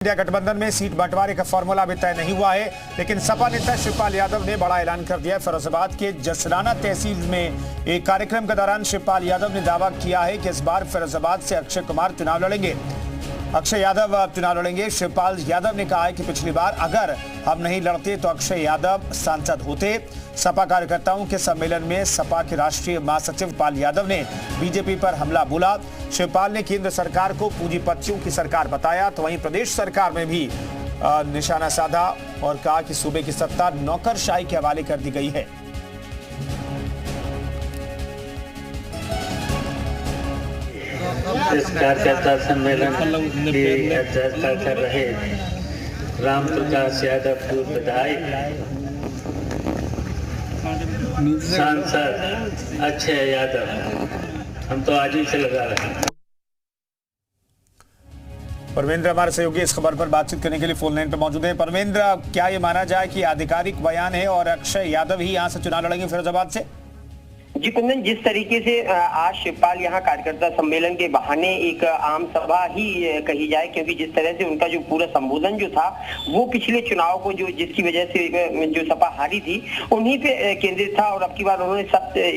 India गठबंधन में seat बंटवारे का फॉर्मूला अभी तय नहीं हुआ है, लेकिन सपा नेता शिवपाल यादव ने बड़ा ऐलान कर दिया है। फिरोजाबाद के जसराना तहसील में एक कार्यक्रम के दौरान शिवपाल यादव ने दावा किया है कि इस बार फिरोजाबाद से अक्षय कुमार चुनाव लड़ेंगे। अक्षय यादव चुनाव लड़ेंगे। शिवपाल यादव ने कहा है कि पिछली बार अगर हम नहीं लड़ते तो अक्षय यादव सांसद होते। सपा कार्यकर्ताओं के सम्मेलन में सपा के राष्ट्रीय महासचिव पाल यादव ने बीजेपी पर हमला बोला। शिवपाल ने केंद्र सरकार को पूंजीपतियों की सरकार बताया, तो वहीं प्रदेश सरकार में भी निशाना साधा और कहा कि सूबे की सत्ता नौकरशाही के हवाले कर दी गई है। इस कार्यकर्ता सम्मेलन की अध्यक्षता कर रहे राम प्रकाश यादव पूर्व विधायक, सांसद अक्षय यादव, हम तो आज ही से लगा रहे हैं। परमेंद्र हमारे सहयोगी इस खबर पर बातचीत करने के लिए फोन लाइन पर मौजूद है। परमेंद्र, क्या ये माना जाए कि आधिकारिक बयान है और अक्षय यादव ही यहां से चुनाव लड़ेंगे फिरोजाबाद से? जी कुंदन, जिस तरीके से आज शिवपाल यहाँ कार्यकर्ता सम्मेलन के बहाने एक आम सभा ही कही जाए, क्योंकि जिस तरह से उनका जो पूरा संबोधन जो था वो पिछले चुनाव को जो जिसकी वजह से जो सपा हारी थी उन्हीं पे केंद्रित था। और अब की बार उन्होंने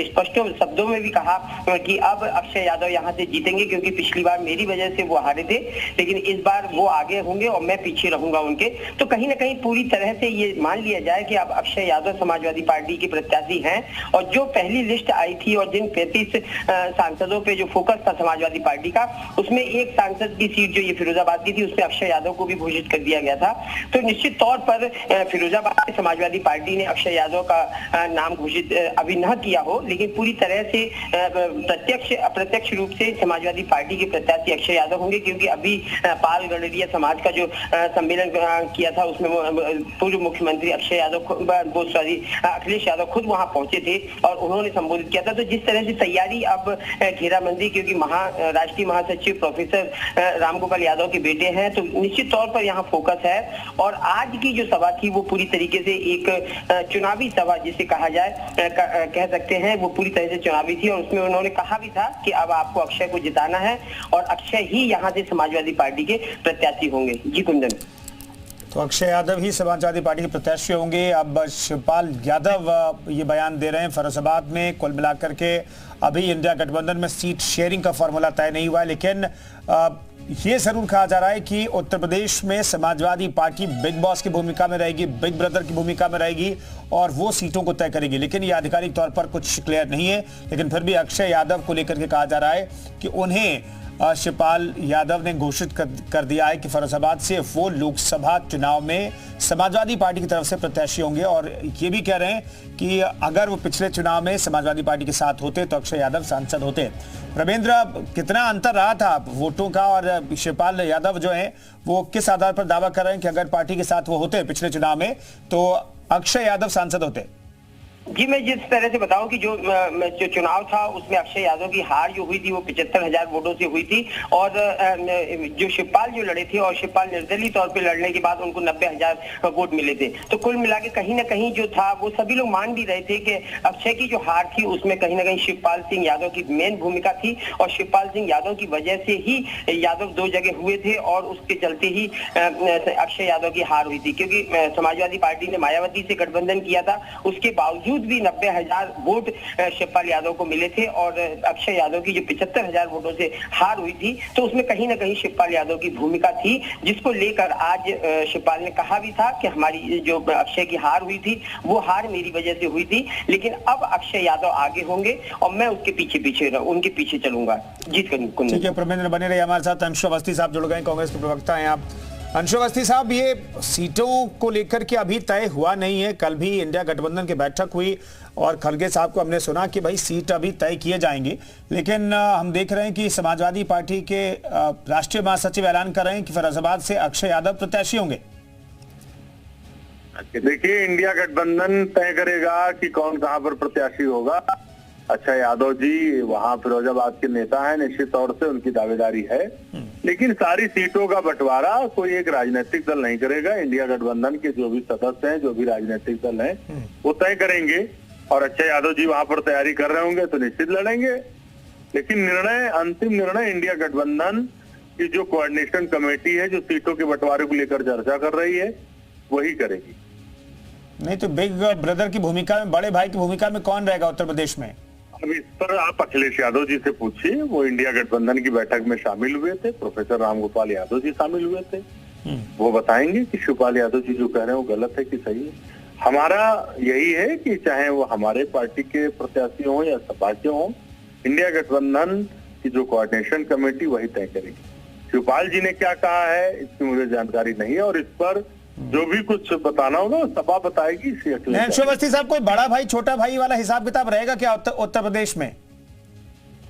स्पष्ट शब्दों में भी कहा कि अब अक्षय यादव यहाँ से जीतेंगे, क्योंकि पिछली बार मेरी वजह से वो हारे थे, लेकिन इस बार वो आगे होंगे और मैं पीछे रहूंगा उनके। तो कहीं ना कहीं पूरी तरह से ये मान लिया जाए कि अब अक्षय यादव समाजवादी पार्टी के प्रत्याशी हैं। और जो पहली लिस्ट आई थी और जिन 35 सांसदों पे जो फोकस था समाजवादी पार्टी का, उसमें एक सांसद की सीट जो ये फिरोजाबाद की थी उसमें अक्षय यादव को भी घोषित कर दिया गया था। तो निश्चित तौर पर फिरोजाबाद में समाजवादी पार्टी ने अक्षय यादव का नाम घोषित अभी न किया हो, लेकिन पूरी तरह से प्रत्यक्ष अप्रत्यक्ष रूप से समाजवादी पार्टी के प्रत्याशी अक्षय यादव होंगे, क्योंकि अभी पाल गडरिया समाज का जो सम्मेलन किया था उसमें पूर्व मुख्यमंत्री अक्षय यादव अखिलेश यादव खुद वहां पहुंचे थे और उन्होंने संबोधित किया था। तो जिस तरह से तैयारी अब घेराबंदी, क्योंकि राष्ट्रीय महासचिव प्रोफेसर रामगोपाल यादव के बेटे हैं, तो निश्चित तौर पर यहाँ फोकस है। और आज की जो सभा थी वो पूरी तरीके से एक चुनावी सभा जिसे कहा जाए कह सकते हैं, वो पूरी तरह से चुनावी थी। और उसमें उन्होंने कहा भी था कि अब आपको अक्षय को जिताना है और अक्षय ही यहाँ से समाजवादी पार्टी के प्रत्याशी होंगे। जी कुंदन, तो अक्षय यादव ही समाजवादी पार्टी के प्रत्याशी होंगे। अब शिवपाल यादव ये बयान दे रहे हैं फिरोजाबाद में। कुल मिलाकर के अभी इंडिया गठबंधन में सीट शेयरिंग का फॉर्मूला तय नहीं हुआ है, लेकिन ये जरूर कहा जा रहा है कि उत्तर प्रदेश में समाजवादी पार्टी बिग बॉस की भूमिका में रहेगी, बिग ब्रदर की भूमिका में रहेगी और वो सीटों को तय करेगी। लेकिन ये आधिकारिक तौर पर कुछ क्लियर नहीं है, लेकिन फिर भी अक्षय यादव को लेकर के कहा जा रहा है कि उन्हें शिवपाल यादव ने घोषित कर दिया है कि फिरोजाबाद से वो लोकसभा चुनाव में समाजवादी पार्टी की तरफ से प्रत्याशी होंगे। और ये भी कह रहे हैं कि अगर वो पिछले चुनाव में समाजवादी पार्टी के साथ होते तो अक्षय यादव सांसद होते। रविंद्र, कितना अंतर रहा था वोटों का और शिवपाल यादव जो है वो किस आधार पर दावा कर रहे हैं कि अगर पार्टी के साथ वो होते पिछले चुनाव में तो अक्षय यादव सांसद होते? जी, मैं जिस तरह से बताऊं कि जो चुनाव था उसमें अक्षय यादव की हार जो हुई थी वो 75,000 वोटों से हुई थी। और जो शिवपाल जो लड़े थे और शिवपाल निर्दलीय तौर पे लड़ने के बाद उनको 90,000 वोट मिले थे। तो कुल मिला के कहीं ना कहीं जो था वो सभी लोग मान भी रहे थे कि अक्षय की जो हार थी उसमें कहीं ना कहीं शिवपाल सिंह यादव की मेन भूमिका थी। और शिवपाल सिंह यादव की वजह से ही यादव 2 जगह हुए थे और उसके चलते ही अक्षय यादव की हार हुई थी, क्योंकि समाजवादी पार्टी ने मायावती से गठबंधन किया था। उसके बावजूद भी 90,000 वोट शिवपाल यादव को मिले थे और अक्षय यादव की जो 75,000 वोटों से हार हुई थी, तो उसमें कहीं ना कहीं शिवपाल यादव की भूमिका थी, जिसको लेकर आज शिवपाल ने कहा भी था कि हमारी जो अक्षय की हार हुई थी वो हार मेरी वजह से हुई थी, लेकिन अब अक्षय यादव आगे होंगे और मैं उसके उनके पीछे चलूंगा। जीत कर ठीक है, परमेंद्र बने रहिए हमारे साथ। अंशु अवस्थी साहब जुड़ गए, कांग्रेस के प्रवक्ता हैं आप। अंशु अवस्थी साहब, ये सीटों को लेकर के अभी तय हुआ नहीं है। कल भी इंडिया गठबंधन की बैठक हुई और खड़गे साहब को हमने सुना कि भाई सीट अभी तय किए जाएंगे, लेकिन हम देख रहे हैं कि समाजवादी पार्टी के राष्ट्रीय महासचिव ऐलान कर रहे हैं कि फिरोजाबाद से अक्षय यादव प्रत्याशी होंगे। देखिए, इंडिया गठबंधन तय करेगा कि कौन कहां पर प्रत्याशी होगा। अक्षय यादव जी वहां फिरोजाबाद के नेता हैं, निश्चित तौर से उनकी दावेदारी है, लेकिन सारी सीटों का बंटवारा कोई एक राजनीतिक दल नहीं करेगा। इंडिया गठबंधन के जो भी सदस्य हैं, जो भी राजनीतिक दल हैं, वो तय करेंगे। और अक्षय यादव जी वहां पर तैयारी कर रहे होंगे तो निश्चित लड़ेंगे, लेकिन अंतिम निर्णय इंडिया गठबंधन कि जो कोऑर्डिनेशन कमेटी है जो सीटों के बंटवारे को लेकर चर्चा कर रही है वही करेगी। नहीं तो बिग ब्रदर की भूमिका में, बड़े भाई की भूमिका में कौन रहेगा उत्तर प्रदेश में? अब इस पर आप अखिलेश यादव जी से पूछिए, वो इंडिया गठबंधन की बैठक में शामिल हुए थे, प्रोफेसर रामगोपाल यादव जी शामिल हुए थे, वो बताएंगे कि शिवपाल यादव जी जो कह रहे हैं वो गलत है कि सही है। हमारा यही है कि चाहे वो हमारे पार्टी के प्रत्याशी हों या सपा के हों, इंडिया गठबंधन की जो कोऑर्डिनेशन कमेटी वही तय करेगी। शिवपाल जी ने क्या कहा है इसकी मुझे जानकारी नहीं है, और इस पर जो भी कुछ बताना होगा सपा बताएगी। अवस्थी साहब, कोई बड़ा भाई छोटा भाई वाला हिसाब किताब रहेगा क्या उत्तर प्रदेश में?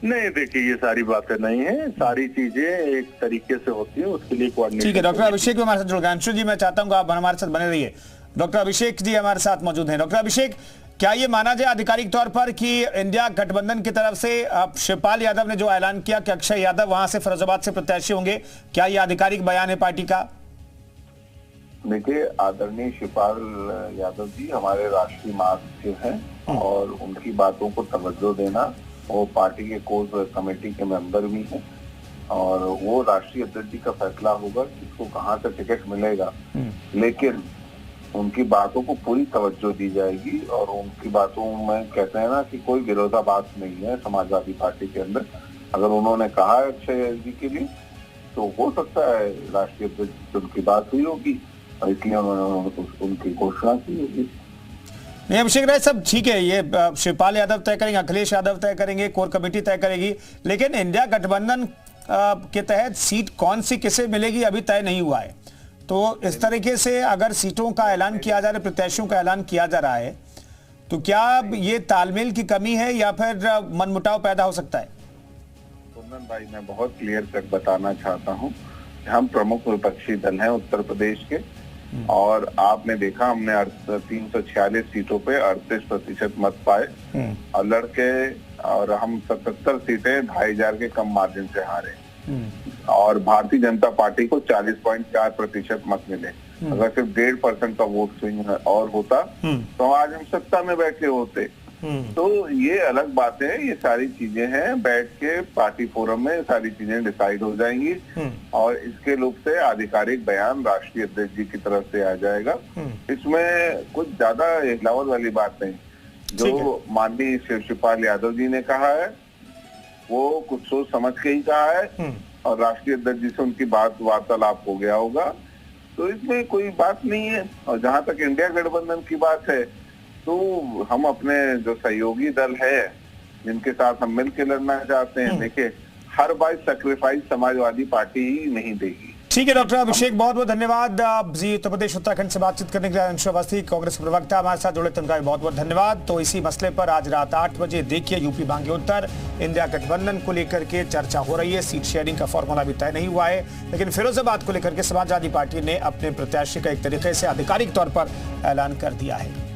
नहीं, देखिए ये सारी बातें नहीं है, सारी चीजें एक तरीके से होती है, उसके लिए कोऑर्डिनेशन। ठीक है, डॉक्टर अभिषेक भी हमारे साथ जुड़ गए। अंशु जी, मैं चाहता हूँ आप हमारे साथ बने रहिए। डॉक्टर अभिषेक जी हमारे साथ मौजूद हैं। डॉक्टर अभिषेक, क्या ये माना जाए आधिकारिक तौर पर कि इंडिया गठबंधन की तरफ से शिवपाल यादव ने जो ऐलान किया कि अक्षय यादव वहां से फिरोजाबाद से प्रत्याशी होंगे, क्या ये आधिकारिक बयान है पार्टी का? देखिए, आदरणीय शिवपाल यादव जी हमारे राष्ट्रीय महासचिव हैं और उनकी बातों को तवज्जो देना, वो पार्टी के कोर कमेटी के मेंबर भी हैं और वो राष्ट्रीय अध्यक्ष जी का फैसला होगा किसको कहाँ से टिकट मिलेगा, लेकिन उनकी बातों को पूरी तवज्जो दी जाएगी और उनकी बातों में कहते हैं ना कि कोई विरोधाभास नहीं है समाजवादी पार्टी के अंदर। अगर उन्होंने कहा है अक्षय जी के लिए तो हो सकता है राष्ट्रीय अध्यक्ष से उनकी बात हुई होगी और इसलिए उन्होंने उनकी घोषणा की होगी। नहीं अभिषेक राय, सब ठीक है, ये शिवपाल यादव तय करेंगे, अखिलेश यादव तय करेंगे, कोर कमेटी तय करेगी, लेकिन इंडिया गठबंधन के तहत सीट कौन सी किसे मिलेगी अभी तय नहीं हुआ है। तो इस तरीके से अगर सीटों का ऐलान किया जा रहा है, प्रत्याशियों का ऐलान किया जा रहा है, तो क्या ये तालमेल की कमी है या फिर मनमुटाव पैदा हो सकता है? कुंदन भाई, मैं बहुत क्लियर कट बताना चाहता हूँ, हम प्रमुख विपक्षी दल हैं उत्तर प्रदेश के और आपने देखा हमने 346 सीटों पे 38% मत पाए और लड़के और हम 77 सीटें 2500 के कम मार्जिन से हारे और भारतीय जनता पार्टी को 40.4% मत मिले। अगर सिर्फ 1.5% का वोट स्विंग और होता तो आज हम सत्ता में बैठे होते। तो ये अलग बातें हैं, ये सारी चीजें हैं, बैठ के पार्टी फोरम में सारी चीजें डिसाइड हो जाएंगी और इसके रूप से आधिकारिक बयान राष्ट्रीय अध्यक्ष जी की तरफ से आ जाएगा। इसमें कुछ ज्यादा हिलावत वाली बात नहीं। जो माननीय शिवपाल यादव जी ने कहा है वो कुछ सोच समझ के ही कहा है और राष्ट्रीय अध्यक्ष जी से उनकी बात वार्तालाप हो गया होगा, तो इसमें कोई बात नहीं है। और जहां तक इंडिया गठबंधन की बात है तो हम अपने जो सहयोगी दल है जिनके साथ हम मिलकर लड़ना चाहते हैं, देखिए हर बार सैक्रिफाइस समाजवादी पार्टी ही नहीं देगी। ठीक है डॉक्टर अभिषेक, बहुत बहुत धन्यवाद। जी उत्तर प्रदेश उत्तराखंड से बातचीत करने के लिए अंशु अवस्थी कांग्रेस प्रवक्ता हमारे साथ जुड़े, उनका भी बहुत बहुत धन्यवाद। तो इसी मसले पर आज रात 8 बजे देखिए यूपी बांगे उत्तर इंडिया गठबंधन को लेकर के चर्चा हो रही है। सीट शेयरिंग का फॉर्मूला भी तय नहीं हुआ है, लेकिन फिरोजाबाद को लेकर के समाजवादी पार्टी ने अपने प्रत्याशी का एक तरीके से आधिकारिक तौर पर ऐलान कर दिया है।